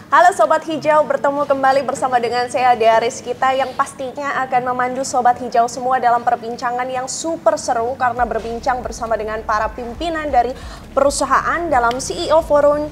Halo Sobat Hijau, bertemu kembali bersama dengan saya Dea Rizkita yang pastinya akan memandu Sobat Hijau semua dalam perbincangan yang super seru karena berbincang bersama dengan para pimpinan dari perusahaan dalam CEO Forum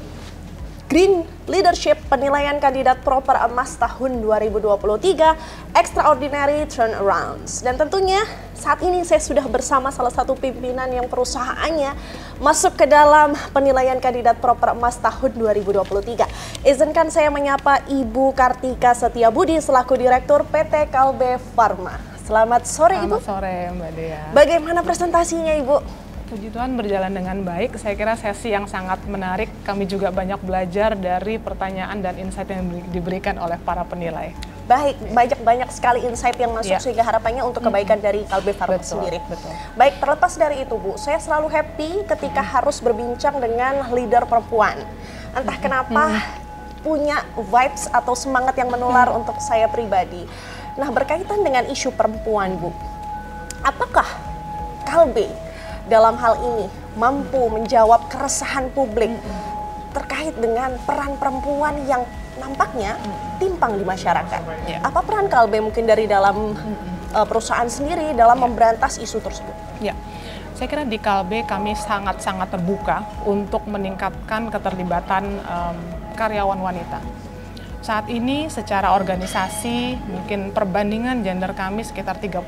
Green Leadership Penilaian Kandidat Proper Emas tahun 2023 Extraordinary Turnarounds. Dan tentunya saat ini saya sudah bersama salah satu pimpinan yang perusahaannya masuk ke dalam penilaian kandidat proper emas tahun 2023. Izinkan saya menyapa Ibu Kartika Setiabudi selaku Direktur PT Kalbe Pharma. Selamat sore Ibu. Selamat sore Mbak Dea. Bagaimana presentasinya Ibu? Puji Tuhan berjalan dengan baik. Saya kira sesi yang sangat menarik. Kami juga banyak belajar dari pertanyaan dan insight yang diberikan oleh para penilai. Baik, banyak sekali insight yang masuk sehingga harapannya untuk kebaikan dari Kalbe Pharma sendiri. Betul. Baik, terlepas dari itu Bu, saya selalu happy ketika harus berbincang dengan leader perempuan. Entah kenapa punya vibes atau semangat yang menular untuk saya pribadi. Nah, berkaitan dengan isu perempuan Bu, apakah Kalbe dalam hal ini mampu menjawab keresahan publik terkait dengan peran perempuan yang nampaknya timpang di masyarakat? Apa peran Kalbe mungkin dari dalam perusahaan sendiri dalam memberantas isu tersebut? Ya, saya kira di Kalbe kami sangat-sangat terbuka untuk meningkatkan keterlibatan karyawan wanita. Saat ini secara organisasi mungkin perbandingan gender kami sekitar 30%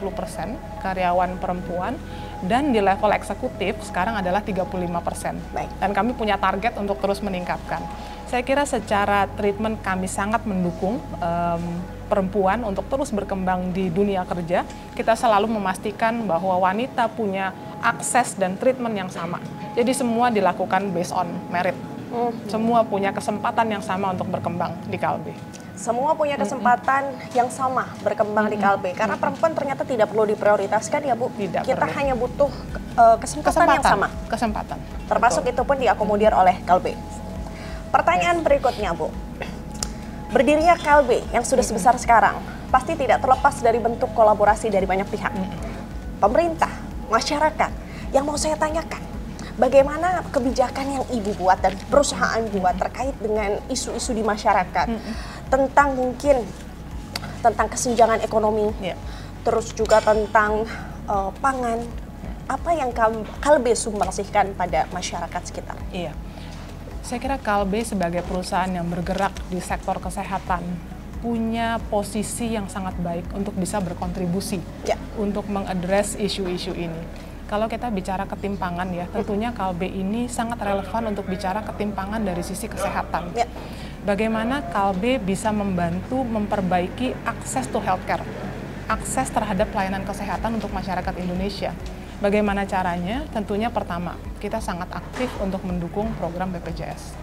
karyawan perempuan, dan di level eksekutif sekarang adalah 35%. Baik. Dan kami punya target untuk terus meningkatkan. Saya kira secara treatment kami sangat mendukung perempuan untuk terus berkembang di dunia kerja. Kita selalu memastikan bahwa wanita punya akses dan treatment yang sama. Jadi semua dilakukan based on merit. Semua punya kesempatan yang sama untuk berkembang di Kalbe. Semua punya kesempatan yang sama berkembang di Kalbe, karena perempuan ternyata tidak perlu diprioritaskan ya Bu. Tidak Kita perlu. hanya butuh kesempatan yang sama. Kesempatan. Termasuk Betul. itu pun diakomodir oleh Kalbe. Pertanyaan berikutnya Bu, berdirinya Kalbe yang sudah sebesar sekarang pasti tidak terlepas dari bentuk kolaborasi dari banyak pihak. Pemerintah, masyarakat. Yang mau saya tanyakan, bagaimana kebijakan yang Ibu buat dan perusahaan buat terkait dengan isu-isu di masyarakat tentang mungkin tentang kesenjangan ekonomi, terus juga tentang pangan, apa yang Kalbe sumbangsihkan pada masyarakat sekitar? Iya, saya kira Kalbe sebagai perusahaan yang bergerak di sektor kesehatan punya posisi yang sangat baik untuk bisa berkontribusi untuk mengadres isu-isu ini. Kalau kita bicara ketimpangan ya, tentunya Kalbe ini sangat relevan untuk bicara ketimpangan dari sisi kesehatan. Bagaimana Kalbe bisa membantu memperbaiki akses to healthcare, akses terhadap pelayanan kesehatan untuk masyarakat Indonesia. Bagaimana caranya? Tentunya pertama, kita sangat aktif untuk mendukung program BPJS.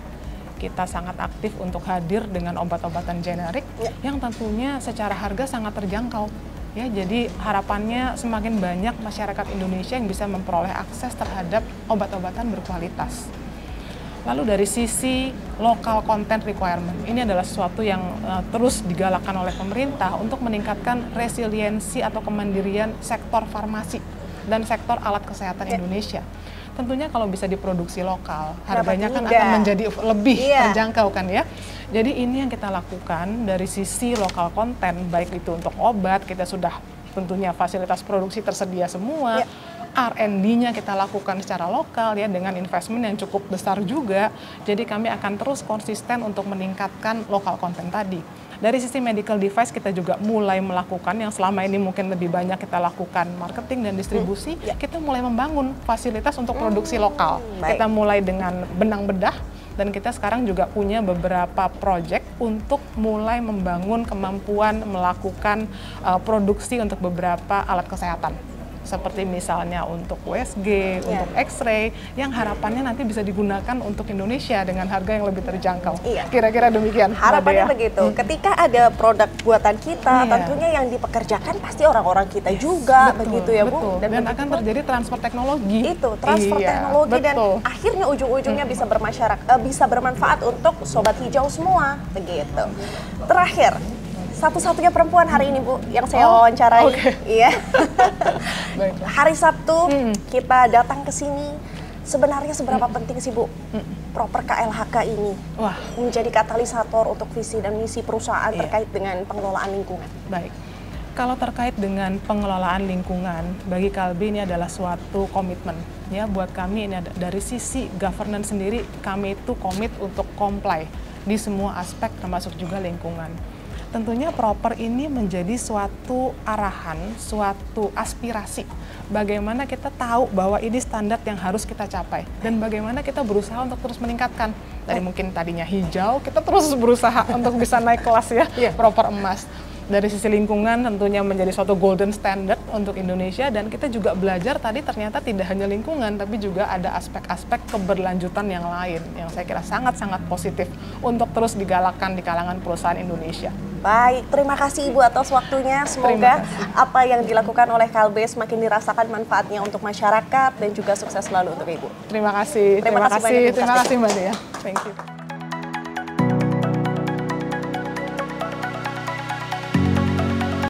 Kita sangat aktif untuk hadir dengan obat-obatan generik yang tentunya secara harga sangat terjangkau. Ya, jadi harapannya semakin banyak masyarakat Indonesia yang bisa memperoleh akses terhadap obat-obatan berkualitas. Lalu dari sisi local content requirement, ini adalah sesuatu yang terus digalakkan oleh pemerintah untuk meningkatkan resiliensi atau kemandirian sektor farmasi dan sektor alat kesehatan Indonesia. Tentunya kalau bisa diproduksi lokal, harganya kan akan menjadi lebih terjangkau kan ya. Jadi ini yang kita lakukan dari sisi lokal konten, baik itu untuk obat, kita sudah tentunya fasilitas produksi tersedia semua, R&D-nya kita lakukan secara lokal ya dengan investment yang cukup besar juga. Jadi kami akan terus konsisten untuk meningkatkan lokal konten tadi. Dari sisi medical device kita juga mulai melakukan yang selama ini mungkin lebih banyak kita lakukan marketing dan distribusi, kita mulai membangun fasilitas untuk produksi lokal. Kita mulai dengan benang bedah, dan kita sekarang juga punya beberapa proyek untuk mulai membangun kemampuan melakukan produksi untuk beberapa alat kesehatan. Seperti misalnya untuk USG, untuk X-ray, yang harapannya nanti bisa digunakan untuk Indonesia dengan harga yang lebih terjangkau. Kira-kira demikian. Harapannya begitu. Ketika ada produk buatan kita, tentunya yang dipekerjakan pasti orang-orang kita juga, begitu ya Bu. Dan akan terjadi transfer teknologi. Itu, transfer teknologi dan akhirnya ujung-ujungnya bisa bisa bermanfaat untuk Sobat Hijau semua, begitu. Terakhir, satu-satunya perempuan hari ini Bu yang saya wawancarai. Iya. Hari Sabtu kita datang ke sini Sebenarnya seberapa penting sih Bu proper KLHK ini menjadi katalisator untuk visi dan misi perusahaan terkait dengan pengelolaan lingkungan? Baik, kalau terkait dengan pengelolaan lingkungan, bagi Kalbe ini adalah suatu komitmen. Ya, buat kami ini dari sisi governance sendiri, kami itu komit untuk comply di semua aspek termasuk juga lingkungan. Tentunya proper ini menjadi suatu arahan, suatu aspirasi. Bagaimana kita tahu bahwa ini standar yang harus kita capai dan bagaimana kita berusaha untuk terus meningkatkan. Dari mungkin tadinya hijau, kita terus berusaha untuk bisa naik kelas ya, proper emas. Dari sisi lingkungan tentunya menjadi suatu golden standard untuk Indonesia, dan kita juga belajar tadi ternyata tidak hanya lingkungan tapi juga ada aspek-aspek keberlanjutan yang lain yang saya kira sangat-sangat positif untuk terus digalakkan di kalangan perusahaan Indonesia. Baik, terima kasih Ibu atas waktunya. Semoga apa yang dilakukan oleh Kalbe semakin dirasakan manfaatnya untuk masyarakat dan juga sukses selalu untuk Ibu. Terima kasih Mbak Dea. Thank you.